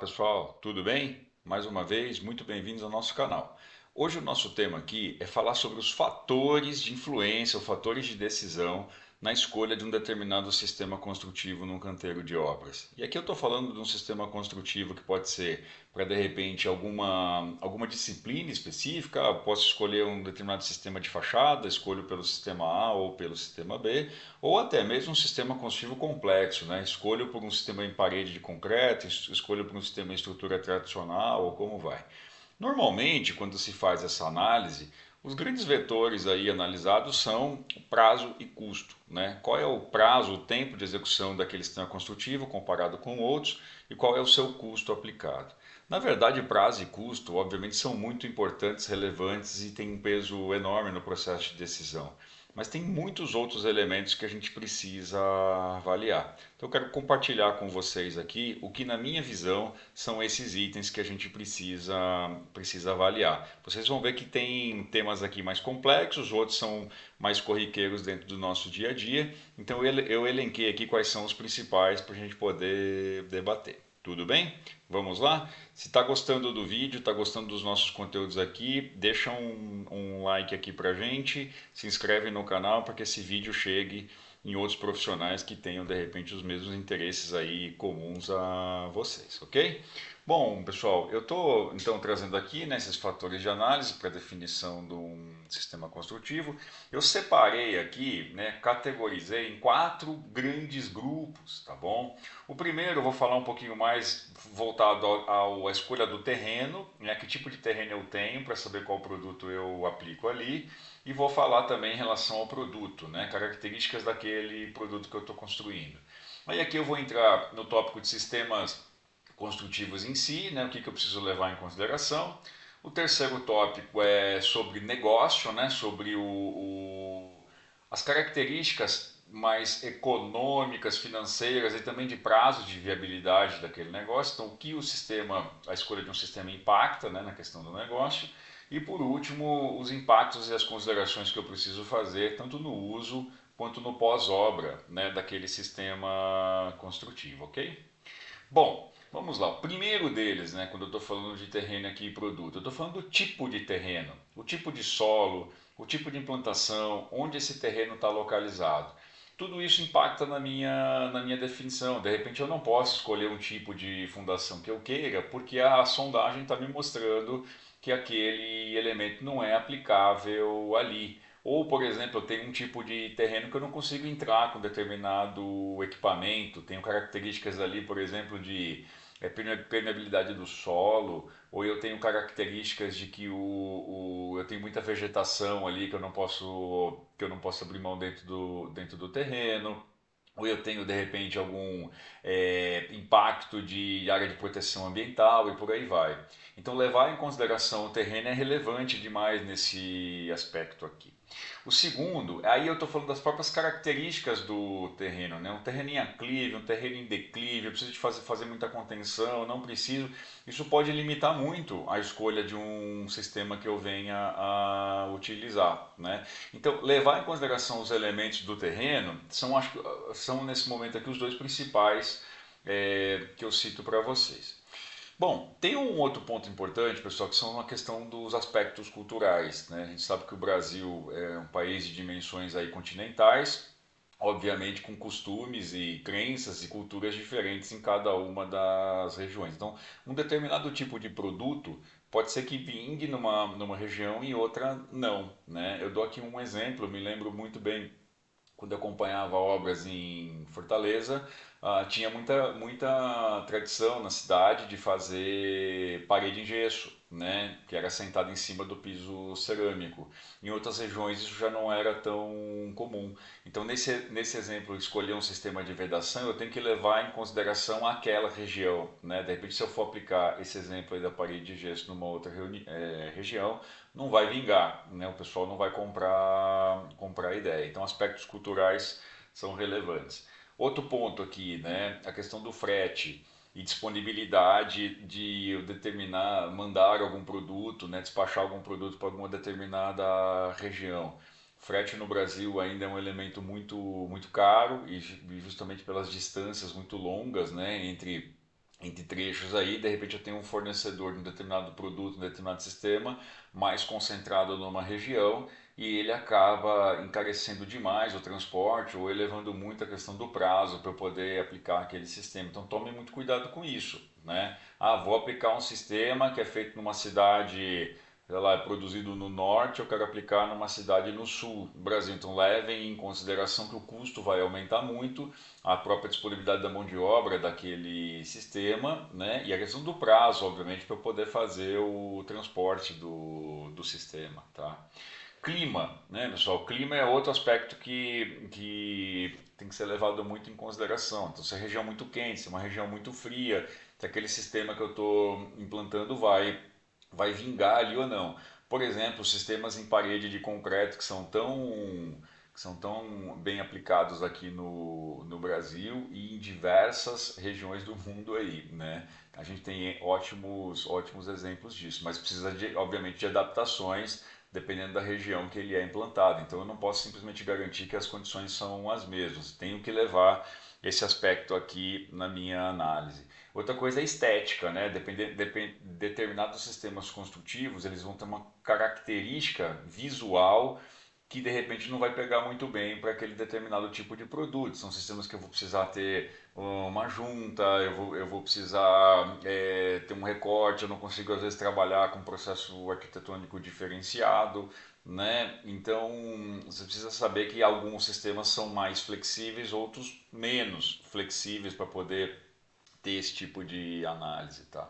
pessoal, tudo bem? Mais uma vez, muito bem-vindos ao nosso canal. Hoje o nosso tema aqui é falar sobre os fatores de influência, ou fatores de decisão na escolha de um determinado sistema construtivo num canteiro de obras. E aqui eu estou falando de um sistema construtivo que pode ser para de repente alguma disciplina específica. Eu posso escolher um determinado sistema de fachada, escolho pelo sistema A ou pelo sistema B, ou até mesmo um sistema construtivo complexo, né? Escolho por um sistema em parede de concreto, escolho por um sistema em estrutura tradicional ou como vai. Normalmente, quando se faz essa análise, os grandes vetores aí analisados são o prazo e custo, né? Qual é o prazo, o tempo de execução daquele sistema construtivo comparado com outros e qual é o seu custo aplicado. Na verdade, prazo e custo, obviamente, são muito importantes, relevantes e têm um peso enorme no processo de decisão. Mas tem muitos outros elementos que a gente precisa avaliar. Então eu quero compartilhar com vocês aqui o que na minha visão são esses itens que a gente precisa avaliar. Vocês vão ver que tem temas aqui mais complexos, outros são mais corriqueiros dentro do nosso dia a dia. Então eu elenquei aqui quais são os principais para a gente poder debater. Tudo bem? Vamos lá? Se está gostando do vídeo, está gostando dos nossos conteúdos aqui, deixa um like aqui pra gente, se inscreve no canal para que esse vídeo chegue em outros profissionais que tenham de repente os mesmos interesses aí comuns a vocês, ok? Bom, pessoal, eu estou então trazendo aqui, né, esses fatores de análise para definição de um sistema construtivo. Eu separei aqui, né, categorizei em quatro grandes grupos, tá bom? O primeiro eu vou falar um pouquinho mais voltado à escolha do terreno, né, que tipo de terreno eu tenho para saber qual produto eu aplico ali. E vou falar também em relação ao produto, né, características daquele produto que eu estou construindo. Aí aqui eu vou entrar no tópico de sistemas construtivos em si, né, o que eu preciso levar em consideração. O terceiro tópico é sobre negócio, né, sobre as características mais econômicas, financeiras e também de prazo de viabilidade daquele negócio. Então, o que o sistema, a escolha de um sistema impacta, né, na questão do negócio. E por último, os impactos e as considerações que eu preciso fazer, tanto no uso quanto no pós-obra, né, daquele sistema construtivo, ok? Bom, vamos lá. O primeiro deles, né, quando eu estou falando de terreno aqui e produto, eu estou falando do tipo de terreno, o tipo de solo, o tipo de implantação, onde esse terreno está localizado. Tudo isso impacta na minha definição. De repente eu não posso escolher um tipo de fundação que eu queira, porque a sondagem está me mostrando que aquele elemento não é aplicável ali. Ou, por exemplo, eu tenho um tipo de terreno que eu não consigo entrar com determinado equipamento, tenho características ali, por exemplo, de permeabilidade do solo, ou eu tenho características de que eu tenho muita vegetação ali que eu não posso abrir mão dentro do terreno, ou eu tenho de repente algum impacto de área de proteção ambiental e por aí vai. Então, levar em consideração o terreno é relevante demais nesse aspecto aqui. O segundo, aí eu estou falando das próprias características do terreno, né? Um terreno em aclive, um terreno em declive, eu preciso de fazer muita contenção, não preciso. Isso pode limitar muito a escolha de um sistema que eu venha a utilizar, né? Então, levar em consideração os elementos do terreno são nesse momento aqui os dois principais que eu cito para vocês. Bom, tem um outro ponto importante, pessoal, que são a questão dos aspectos culturais, né? A gente sabe que o Brasil é um país de dimensões aí continentais, obviamente com costumes e crenças e culturas diferentes em cada uma das regiões. Então, um determinado tipo de produto pode ser que vingue numa região e outra não, né? Eu dou aqui um exemplo, eu me lembro muito bem quando eu acompanhava obras em Fortaleza, tinha muita tradição na cidade de fazer parede em gesso, né, que era sentada em cima do piso cerâmico. Em outras regiões isso já não era tão comum. Então, nesse exemplo, escolher um sistema de vedação, eu tenho que levar em consideração aquela região. Né? De repente, se eu for aplicar esse exemplo aí da parede de gesso numa outra região, não vai vingar, né? O pessoal não vai comprar a ideia. Então, aspectos culturais são relevantes. Outro ponto aqui, né? A questão do frete e disponibilidade de eu determinar, mandar algum produto, né? Despachar algum produto para alguma determinada região. Frete no Brasil ainda é um elemento muito, muito caro e justamente pelas distâncias muito longas, né? entre trechos aí, de repente eu tenho um fornecedor de um determinado produto, um determinado sistema, mais concentrado numa região e ele acaba encarecendo demais o transporte ou elevando muito a questão do prazo para eu poder aplicar aquele sistema. Então tome muito cuidado com isso, né? Ah, vou aplicar um sistema que é feito numa cidade, sei lá, é produzido no norte, eu quero aplicar numa cidade no sul do Brasil. Então levem em consideração que o custo vai aumentar muito, a própria disponibilidade da mão de obra daquele sistema, né? E a questão do prazo, obviamente, para eu poder fazer o transporte do sistema, tá? Clima, né, pessoal? Clima é outro aspecto que tem que ser levado muito em consideração. Então, se é região muito quente, se é uma região muito fria, se aquele sistema que eu estou implantando vai vingar ali ou não. Por exemplo, sistemas em parede de concreto que são tão bem aplicados aqui no Brasil e em diversas regiões do mundo aí, né? A gente tem ótimos exemplos disso, mas precisa de, obviamente, de adaptações dependendo da região que ele é implantado. Então eu não posso simplesmente garantir que as condições são as mesmas. Tenho que levar esse aspecto aqui na minha análise. Outra coisa é estética, né? Determinados sistemas construtivos, eles vão ter uma característica visual que de repente não vai pegar muito bem para aquele determinado tipo de produto. São sistemas que eu vou precisar ter uma junta, eu vou precisar ter um recorte, eu não consigo às vezes trabalhar com um processo arquitetônico diferenciado, né? Então você precisa saber que alguns sistemas são mais flexíveis, outros menos flexíveis para poder ter esse tipo de análise, tá?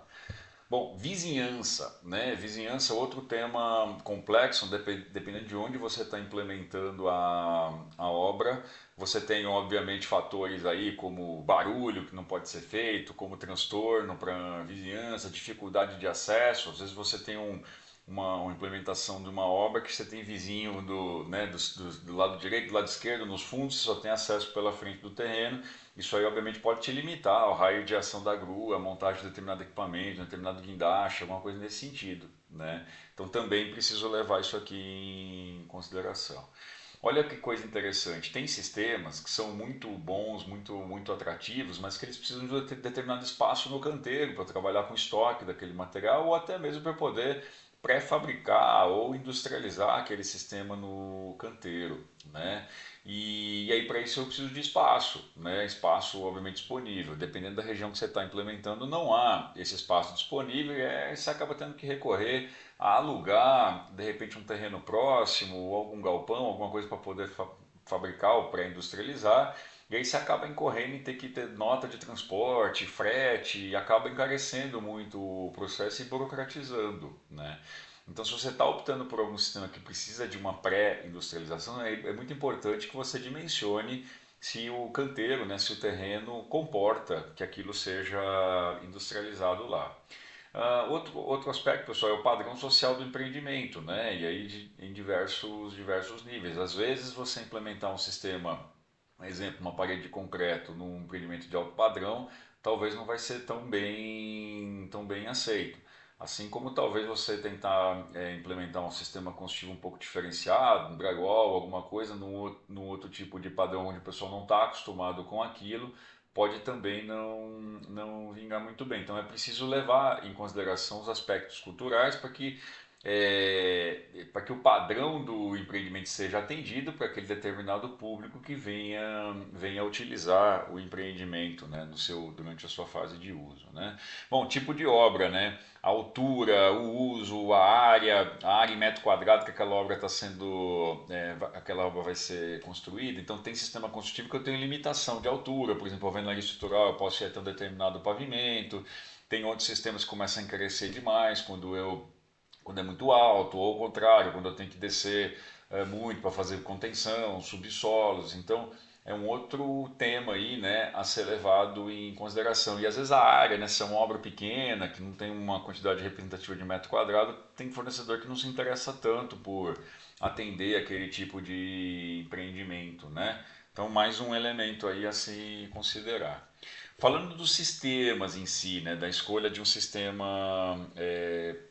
Bom, vizinhança, né? Vizinhança é outro tema complexo, dependendo de onde você está implementando a obra. Você tem, obviamente, fatores aí como barulho que não pode ser feito, como transtorno para a vizinhança, dificuldade de acesso. Às vezes você tem uma implementação de uma obra que você tem vizinho né, do lado direito, do lado esquerdo, nos fundos, você só tem acesso pela frente do terreno. Isso aí, obviamente, pode te limitar ao raio de ação da grua, a montagem de determinado equipamento, de determinado guindaste, alguma coisa nesse sentido, né? Então também preciso levar isso aqui em consideração. Olha que coisa interessante, tem sistemas que são muito bons, muito atrativos, mas que eles precisam de um determinado espaço no canteiro para trabalhar com estoque daquele material ou até mesmo para poder pré-fabricar ou industrializar aquele sistema no canteiro, né? E aí para isso eu preciso de espaço, né? Espaço obviamente disponível. Dependendo da região que você está implementando, não há esse espaço disponível e você acaba tendo que recorrer a alugar de repente um terreno próximo ou algum galpão, alguma coisa para poder fabricar ou pré-industrializar. E aí você acaba incorrendo em ter que ter nota de transporte, frete, e acaba encarecendo muito o processo e burocratizando, né? Então, se você está optando por algum sistema que precisa de uma pré-industrialização, é muito importante que você dimensione se o canteiro, né, se o terreno comporta que aquilo seja industrializado lá. Outro aspecto, pessoal, é o padrão social do empreendimento, né? E aí em diversos níveis. Às vezes você implementar um sistema, por exemplo, uma parede de concreto num empreendimento de alto padrão, talvez não vai ser tão bem aceito. Assim como talvez você tentar implementar um sistema construtivo um pouco diferenciado, um drywall, alguma coisa, num outro tipo de padrão onde o pessoal não está acostumado com aquilo, pode também não vingar muito bem. Então é preciso levar em consideração os aspectos culturais para que o padrão do empreendimento seja atendido para aquele determinado público que venha utilizar o empreendimento, né, durante a sua fase de uso, né? Bom, tipo de obra, né? A altura, o uso, a área em metro quadrado que aquela obra está aquela obra vai ser construída. Então tem sistema construtivo que eu tenho limitação de altura, por exemplo, a alvenaria estrutural eu posso ir até um determinado pavimento. Tem outros sistemas que começam a encarecer demais quando é muito alto, ou ao contrário, quando eu tenho que descer muito para fazer contenção, subsolos. Então, é um outro tema aí, né, a ser levado em consideração. E às vezes a área, né, se é uma obra pequena, que não tem uma quantidade representativa de metro quadrado, tem fornecedor que não se interessa tanto por atender aquele tipo de empreendimento, né? Então, mais um elemento aí a se considerar. Falando dos sistemas em si, né, da escolha de um sistema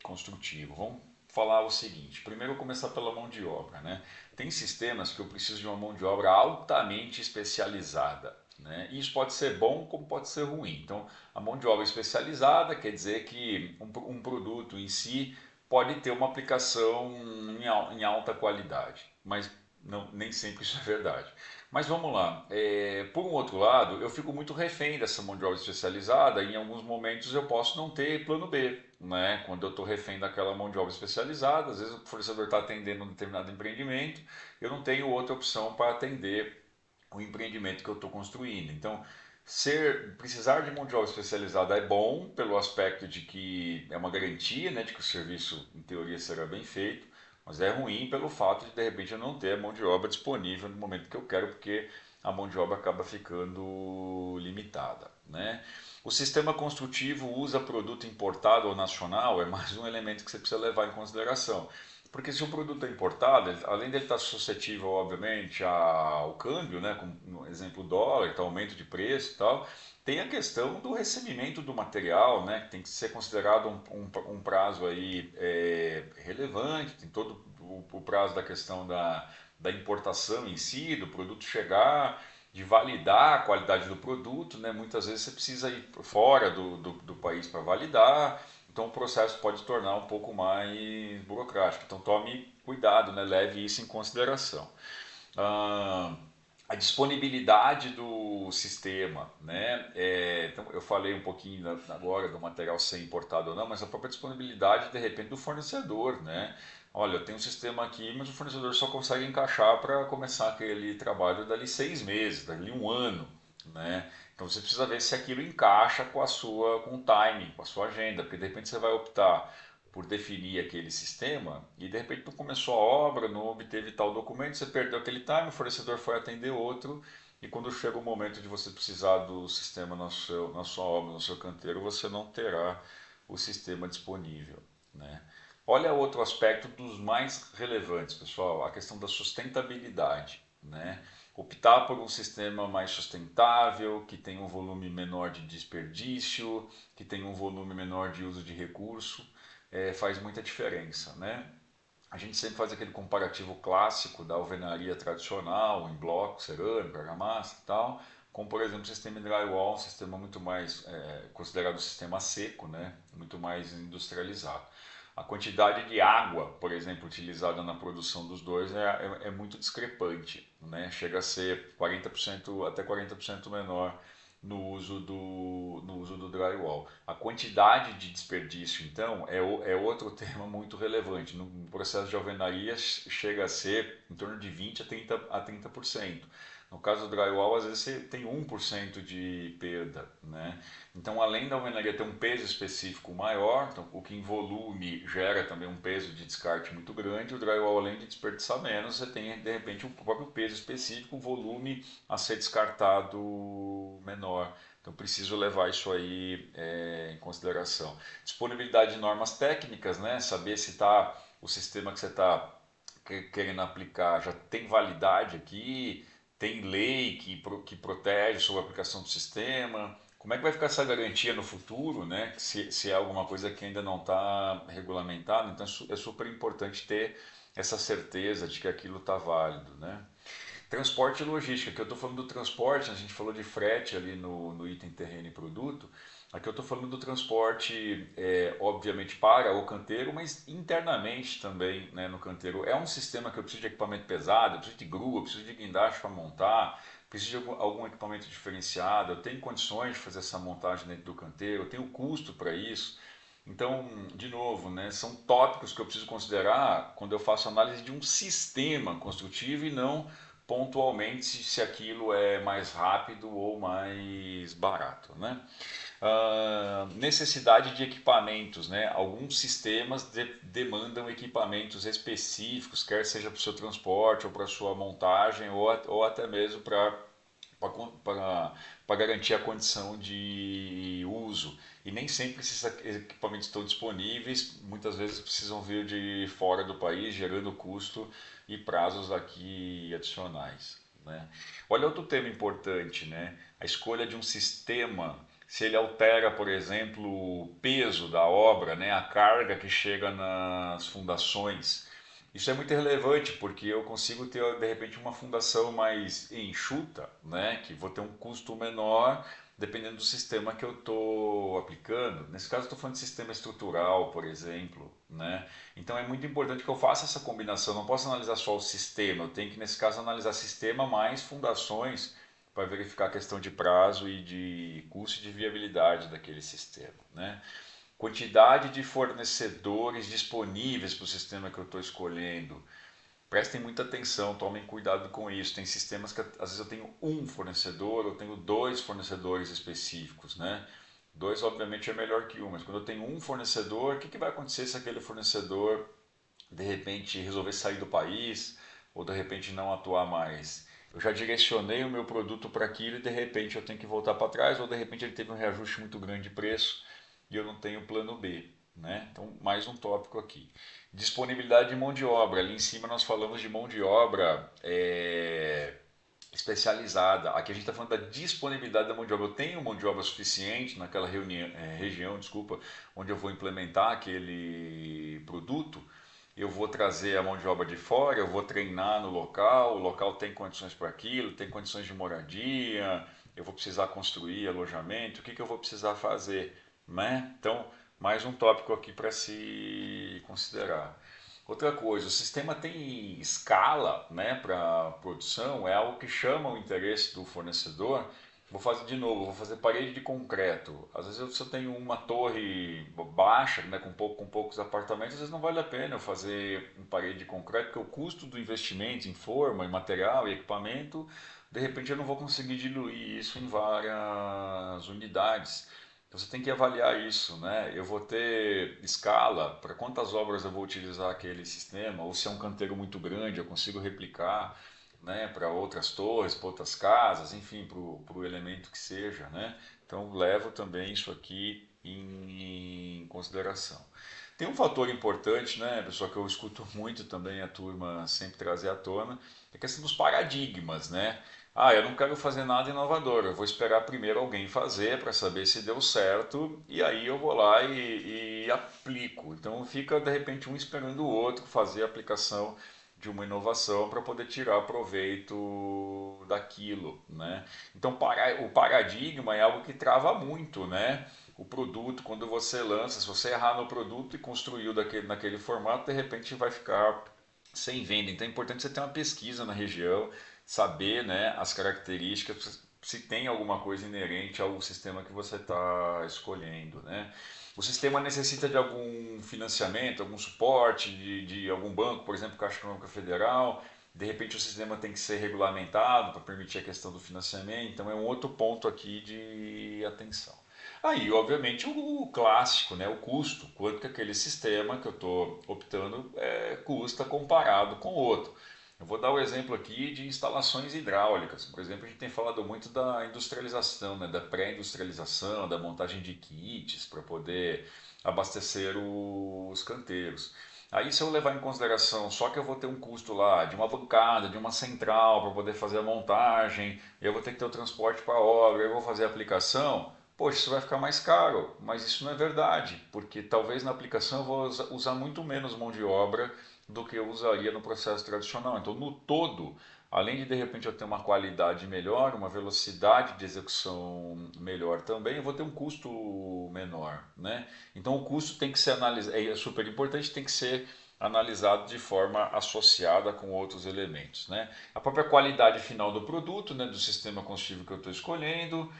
construtivo, vamos falar o seguinte. Primeiro, eu vou começar pela mão de obra, né? Tem sistemas que eu preciso de uma mão de obra altamente especializada, né? E isso pode ser bom como pode ser ruim. Então, a mão de obra especializada quer dizer que um produto em si pode ter uma aplicação em alta qualidade, mas não, nem sempre isso é verdade. Mas vamos lá. Por um outro lado, eu fico muito refém dessa mão de obra especializada e em alguns momentos eu posso não ter plano B, né? Quando eu estou refém daquela mão de obra especializada, às vezes o fornecedor está atendendo um determinado empreendimento, eu não tenho outra opção para atender o empreendimento que eu estou construindo. Então, precisar de mão de obra especializada é bom pelo aspecto de que é uma garantia, né, de que o serviço, em teoria, será bem feito, mas é ruim pelo fato de repente eu não ter a mão de obra disponível no momento que eu quero, porque a mão de obra acaba ficando limitada, né? O sistema construtivo usa produto importado ou nacional, é mais um elemento que você precisa levar em consideração. Porque se o produto é importado, além de ele estar suscetível, obviamente, ao câmbio, né, como no exemplo o dólar, tá, aumento de preço e tal, tem a questão do recebimento do material, né, que tem que ser considerado um prazo aí relevante, tem todo o prazo da questão da importação em si, do produto chegar, de validar a qualidade do produto, né, muitas vezes você precisa ir fora do país para validar, então o processo pode se tornar um pouco mais burocrático. Então tome cuidado, né? Leve isso em consideração. Ah, a disponibilidade do sistema, né? Então eu falei um pouquinho agora do material ser importado ou não, mas a própria disponibilidade de repente do fornecedor, né? Olha, eu tenho um sistema aqui, mas o fornecedor só consegue encaixar para começar aquele trabalho dali 6 meses, dali um ano, né? Então você precisa ver se aquilo encaixa com o timing, com a sua agenda, porque de repente você vai optar por definir aquele sistema e de repente não começou a obra, não obteve tal documento, você perdeu aquele time, o fornecedor foi atender outro e quando chega o momento de você precisar do sistema na sua obra, no seu canteiro, você não terá o sistema disponível, né? Olha outro aspecto dos mais relevantes, pessoal, a questão da sustentabilidade, né? Optar por um sistema mais sustentável, que tenha um volume menor de desperdício, que tenha um volume menor de uso de recurso, faz muita diferença, né? A gente sempre faz aquele comparativo clássico da alvenaria tradicional, em bloco, cerâmica, argamassa e tal, com, por exemplo, o sistema em drywall, um sistema muito mais considerado um sistema seco, né? Muito mais industrializado. A quantidade de água, por exemplo, utilizada na produção dos dois é muito discrepante, né? Chega a ser 40% até 40% menor no uso do drywall. A quantidade de desperdício, então, é outro tema muito relevante. No processo de alvenaria chega a ser em torno de 20 a 30%. No caso do drywall, às vezes você tem 1% de perda, né? Então, além da alvenaria ter um peso específico maior, então, o que em volume gera também um peso de descarte muito grande, o drywall, além de desperdiçar menos, você tem, de repente, um próprio peso específico, um volume a ser descartado menor. Então, preciso levar isso aí em consideração. Disponibilidade de normas técnicas, né? Saber se o sistema que você está querendo aplicar já tem validade aqui, tem lei que protege sobre a aplicação do sistema. Como é que vai ficar essa garantia no futuro, né? Se é alguma coisa que ainda não está regulamentada, então é super importante ter essa certeza de que aquilo está válido, né? Transporte e logística, que eu estou falando do transporte, a gente falou de frete ali no item terreno e produto, aqui eu estou falando do transporte, obviamente, para o canteiro, mas internamente também, né, no canteiro. É um sistema que eu preciso de equipamento pesado, eu preciso de grua, eu preciso de guindaste para montar, preciso de algum equipamento diferenciado, eu tenho condições de fazer essa montagem dentro do canteiro, eu tenho custo para isso. Então, de novo, né, são tópicos que eu preciso considerar quando eu faço análise de um sistema construtivo e não pontualmente se aquilo é mais rápido ou mais barato, né? Necessidade de equipamentos, né? Alguns sistemas demandam equipamentos específicos, quer seja para o seu transporte ou para a sua montagem ou até mesmo para garantir a condição de uso. E nem sempre esses equipamentos estão disponíveis, muitas vezes precisam vir de fora do país, gerando custo e prazos aqui adicionais, né? Olha outro tema importante, né? A escolha de um sistema, se ele altera, por exemplo, o peso da obra, né? A carga que chega nas fundações. Isso é muito relevante porque eu consigo ter de repente uma fundação mais enxuta, né? Que vou ter um custo menor dependendo do sistema que eu estou aplicando. Nesse caso, eu estou falando de sistema estrutural, por exemplo, né? Então é muito importante que eu faça essa combinação. Não posso analisar só o sistema, eu tenho que, nesse caso, analisar sistema mais fundações para verificar a questão de prazo e de custo e de viabilidade daquele sistema, né? Quantidade de fornecedores disponíveis para o sistema que eu estou escolhendo. Prestem muita atenção, tomem cuidado com isso. Tem sistemas que às vezes eu tenho um fornecedor, eu tenho dois fornecedores específicos, né? Dois, obviamente, é melhor que um, mas quando eu tenho um fornecedor, o que vai acontecer se aquele fornecedor de repente resolver sair do país ou de repente não atuar mais? Eu já direcionei o meu produto para aquilo e de repente eu tenho que voltar para trás, ou de repente ele teve um reajuste muito grande de preço e eu não tenho plano B. Né? Então, mais um tópico aqui. Disponibilidade de mão de obra. Ali em cima nós falamos de mão de obra especializada. Aqui a gente está falando da disponibilidade da mão de obra. Eu tenho mão de obra suficiente naquela região, desculpa, onde eu vou implementar aquele produto. Eu vou trazer a mão de obra de fora, eu vou treinar no local, o local tem condições para aquilo, tem condições de moradia, eu vou precisar construir alojamento, o que, que eu vou precisar fazer, né? Então, mais um tópico aqui para se considerar. Outra coisa, o sistema tem escala, né, para produção, é algo que chama o interesse do fornecedor. Vou fazer de novo, vou fazer parede de concreto. Às vezes se eu tenho uma torre baixa, né, com poucos apartamentos, às vezes não vale a pena eu fazer uma parede de concreto, porque o custo do investimento em forma, em material e equipamento, de repente eu não vou conseguir diluir isso em várias unidades. Então você tem que avaliar isso, né? Eu vou ter escala para quantas obras eu vou utilizar aquele sistema, ou se é um canteiro muito grande, eu consigo replicar, né, para outras torres, para outras casas, enfim, para o elemento que seja, né? Então levo também isso aqui em consideração. Tem um fator importante, né, pessoal, que eu escuto muito também a turma sempre trazer à tona, é a questão dos paradigmas, né? Ah, eu não quero fazer nada inovador, eu vou esperar primeiro alguém fazer para saber se deu certo e aí eu vou lá e aplico. Então fica de repente um esperando o outro fazer a aplicação de uma inovação para poder tirar proveito daquilo, né? Então o paradigma é algo que trava muito, né? O produto, quando você lança, se você errar no produto e construiu naquele formato, de repente vai ficar sem venda. Então é importante você ter uma pesquisa na região, saber, né, as características, se tem alguma coisa inerente ao sistema que você está escolhendo, né? O sistema necessita de algum financiamento, algum suporte de algum banco, por exemplo, Caixa Econômica Federal. De repente o sistema tem que ser regulamentado para permitir a questão do financiamento. Então é um outro ponto aqui de atenção. Aí, obviamente, o clássico, né, o custo, quanto que aquele sistema que eu estou optando custa comparado com o outro. Eu vou dar o exemplo aqui de instalações hidráulicas. Por exemplo, a gente tem falado muito da industrialização, né, da pré-industrialização, da montagem de kits para poder abastecer os canteiros. Aí, se eu levar em consideração só que eu vou ter um custo lá de uma bancada, de uma central para poder fazer a montagem, eu vou ter que ter o transporte para a obra, eu vou fazer a aplicação, poxa, isso vai ficar mais caro. Mas isso não é verdade, porque talvez na aplicação eu vou usar muito menos mão de obra do que eu usaria no processo tradicional. Então, no todo, além de repente eu ter uma qualidade melhor, uma velocidade de execução melhor também, eu vou ter um custo menor, né? Então, o custo tem que ser analisado, é super importante, tem que ser analisado de forma associada com outros elementos, né? A própria qualidade final do produto, né, do sistema combustível que eu estou escolhendo,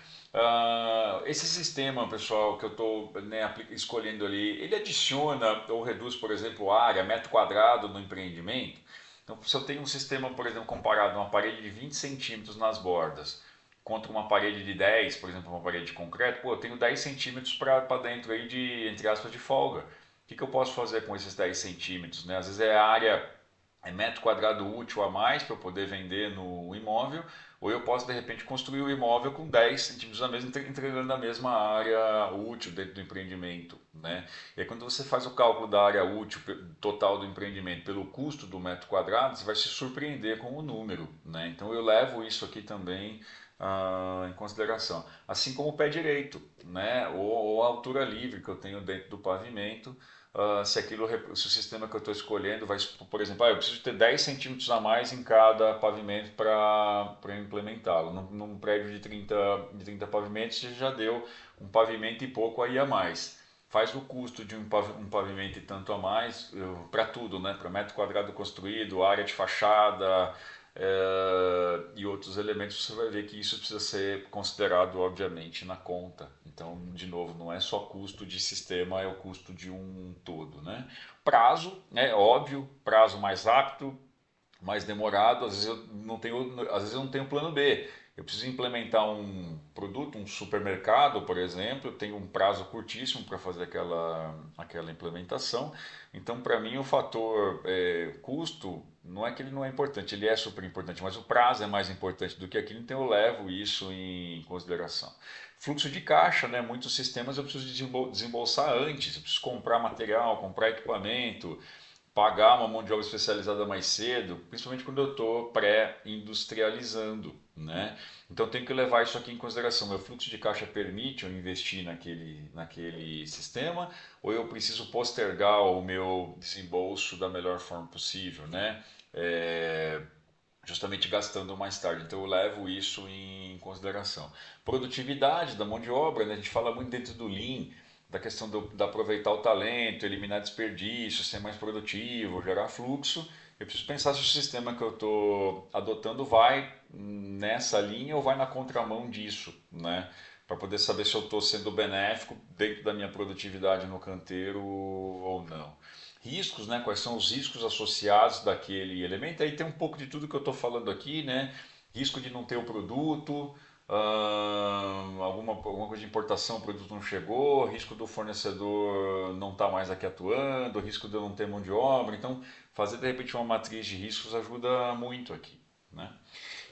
esse sistema, pessoal, que eu estou, né, escolhendo ali, ele adiciona ou reduz, por exemplo, área, metro quadrado no empreendimento. Então, se eu tenho um sistema, por exemplo, comparado a uma parede de 20 centímetros nas bordas, contra uma parede de 10, por exemplo, uma parede de concreto, pô, eu tenho 10 centímetros para dentro aí de, entre aspas, de folga. O que eu posso fazer com esses 10 centímetros? Né? Às vezes é área, é metro quadrado útil a mais para eu poder vender no imóvel, ou eu posso de repente construir o imóvel com 10 centímetros a mesma, entregando a mesma área útil dentro do empreendimento. Né? E aí, quando você faz o cálculo da área útil total do empreendimento pelo custo do metro quadrado, você vai se surpreender com o número. Né? Então eu levo isso aqui também em consideração. Assim como o pé direito, né? Ou a altura livre que eu tenho dentro do pavimento, se o sistema que eu estou escolhendo vai, por exemplo, eu preciso ter 10 centímetros a mais em cada pavimento para implementá-lo. Num prédio de 30 pavimentos, você já deu um pavimento e pouco aí a mais. Faz o custo de um pavimento e tanto a mais para tudo, né? Para metro quadrado construído, área de fachada, e outros elementos, você vai ver que isso precisa ser considerado, obviamente, na conta. Então, de novo, não é só custo de sistema, é o custo de um todo, né? Prazo, é óbvio, prazo mais rápido, mais demorado, às vezes eu não tenho plano B. Eu preciso implementar um produto, um supermercado, por exemplo, eu tenho um prazo curtíssimo para fazer aquela implementação. Então, para mim, o fator custo, não é que ele não é importante, ele é super importante, mas o prazo é mais importante do que aquilo, então eu levo isso em consideração. Fluxo de caixa, né? Muitos sistemas eu preciso desembolsar antes, eu preciso comprar material, comprar equipamento, pagar uma mão de obra especializada mais cedo, principalmente quando eu estou pré-industrializando, né? Então tenho que levar isso aqui em consideração. Meu fluxo de caixa permite eu investir naquele sistema ou eu preciso postergar o meu desembolso da melhor forma possível, né? Justamente gastando mais tarde. Então eu levo isso em consideração. Produtividade da mão de obra, né? A gente fala muito dentro do Lean, da questão de aproveitar o talento, eliminar desperdício, ser mais produtivo, gerar fluxo. Eu preciso pensar se o sistema que eu estou adotando vai nessa linha ou vai na contramão disso, né? Para poder saber se eu estou sendo benéfico dentro da minha produtividade no canteiro ou não. Riscos, né? Quais são os riscos associados daquele elemento? Aí tem um pouco de tudo que eu estou falando aqui, né? Risco de não ter o produto, alguma coisa de importação, o produto não chegou, risco do fornecedor não estar mais aqui atuando, risco de eu não ter mão de obra. Então, fazer de repente uma matriz de riscos ajuda muito aqui, né?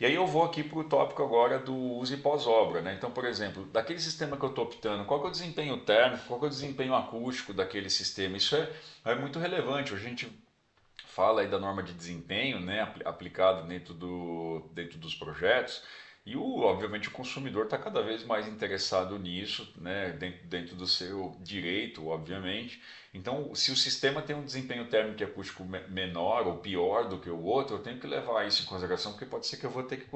E aí eu vou aqui para o tópico agora do uso e pós-obra, né? Então, por exemplo, daquele sistema que eu estou optando, qual que é o desempenho térmico, qual que é o desempenho acústico daquele sistema? Isso é muito relevante. A gente fala aí da norma de desempenho, né, aplicado dentro dos projetos. E obviamente o consumidor está cada vez mais interessado nisso, né, dentro do seu direito, obviamente. Então, se o sistema tem um desempenho térmico e acústico menor ou pior do que o outro, eu tenho que levar isso em consideração, porque pode ser que eu vou ter que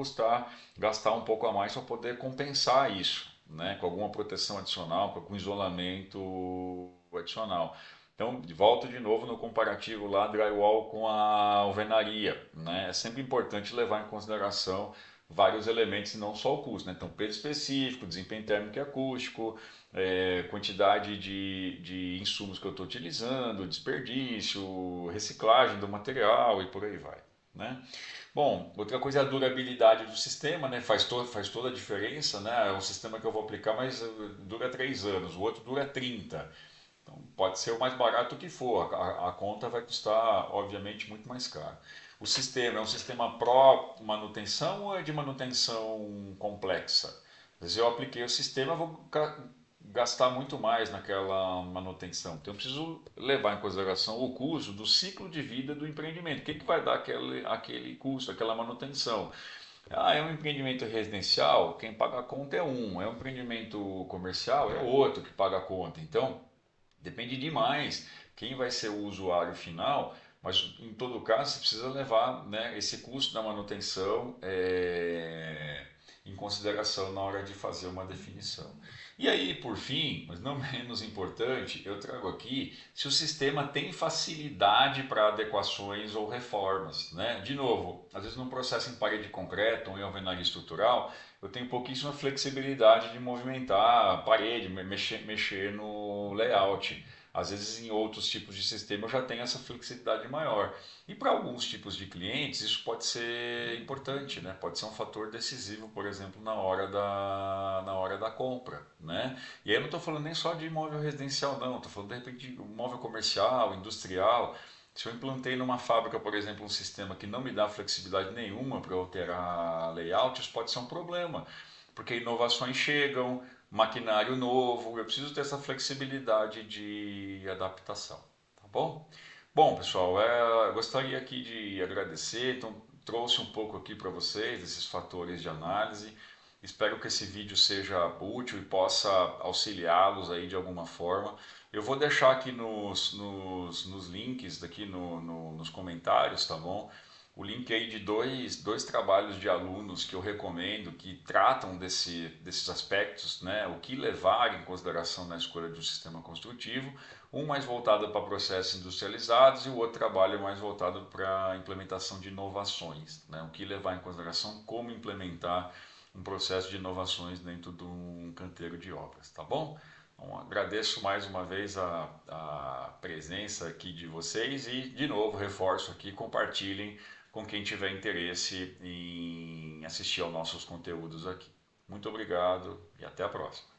gastar um pouco a mais para poder compensar isso, né, com alguma proteção adicional, com isolamento adicional. Então, volto de novo no comparativo lá drywall com a alvenaria, né? É sempre importante levar em consideração vários elementos e não só o custo, né? Então, peso específico, desempenho térmico e acústico, quantidade de insumos que eu estou utilizando, desperdício, reciclagem do material e por aí vai, né? Bom, outra coisa é a durabilidade do sistema, né? Faz toda a diferença, né? É um sistema que eu vou aplicar, mas dura 3 anos, o outro dura 30. Então, pode ser o mais barato que for, a conta vai custar, obviamente, muito mais caro. O sistema é um sistema pró-manutenção ou é de manutenção complexa? Às vezes eu apliquei o sistema, vou gastar muito mais naquela manutenção. Então eu preciso levar em consideração o custo do ciclo de vida do empreendimento. O que vai dar aquele custo, aquela manutenção? É um empreendimento residencial, quem paga a conta é um. É um empreendimento comercial, é outro que paga a conta. Então, depende demais quem vai ser o usuário final, mas em todo caso você precisa levar, né, esse custo da manutenção em consideração na hora de fazer uma definição. E aí, por fim, mas não menos importante, eu trago aqui se o sistema tem facilidade para adequações ou reformas, né? De novo, às vezes num processo em parede de concreto ou em alvenaria estrutural, eu tenho pouquíssima flexibilidade de movimentar a parede, mexer no layout. Às vezes em outros tipos de sistema eu já tenho essa flexibilidade maior. E para alguns tipos de clientes isso pode ser importante, né? Pode ser um fator decisivo, por exemplo, na hora da compra, né? E aí eu não estou falando nem só de imóvel residencial, não. Estou falando de repente de imóvel comercial, industrial. Se eu implantei numa fábrica, por exemplo, um sistema que não me dá flexibilidade nenhuma para alterar layout, isso pode ser um problema, porque inovações chegam, maquinário novo, eu preciso ter essa flexibilidade de adaptação, tá bom? Bom, pessoal, eu gostaria aqui de agradecer, então trouxe um pouco aqui para vocês esses fatores de análise. Espero que esse vídeo seja útil e possa auxiliá-los aí de alguma forma. Eu vou deixar aqui nos links, aqui nos comentários, tá bom? O link aí de dois trabalhos de alunos que eu recomendo, que tratam desses aspectos, né? O que levar em consideração na escolha de um sistema construtivo. Um mais voltado para processos industrializados e o outro trabalho mais voltado para a implementação de inovações, né? O que levar em consideração, como implementar um processo de inovações dentro de um canteiro de obras, tá bom? Então, agradeço mais uma vez a presença aqui de vocês e, de novo, reforço aqui, compartilhem com quem tiver interesse em assistir aos nossos conteúdos aqui. Muito obrigado e até a próxima.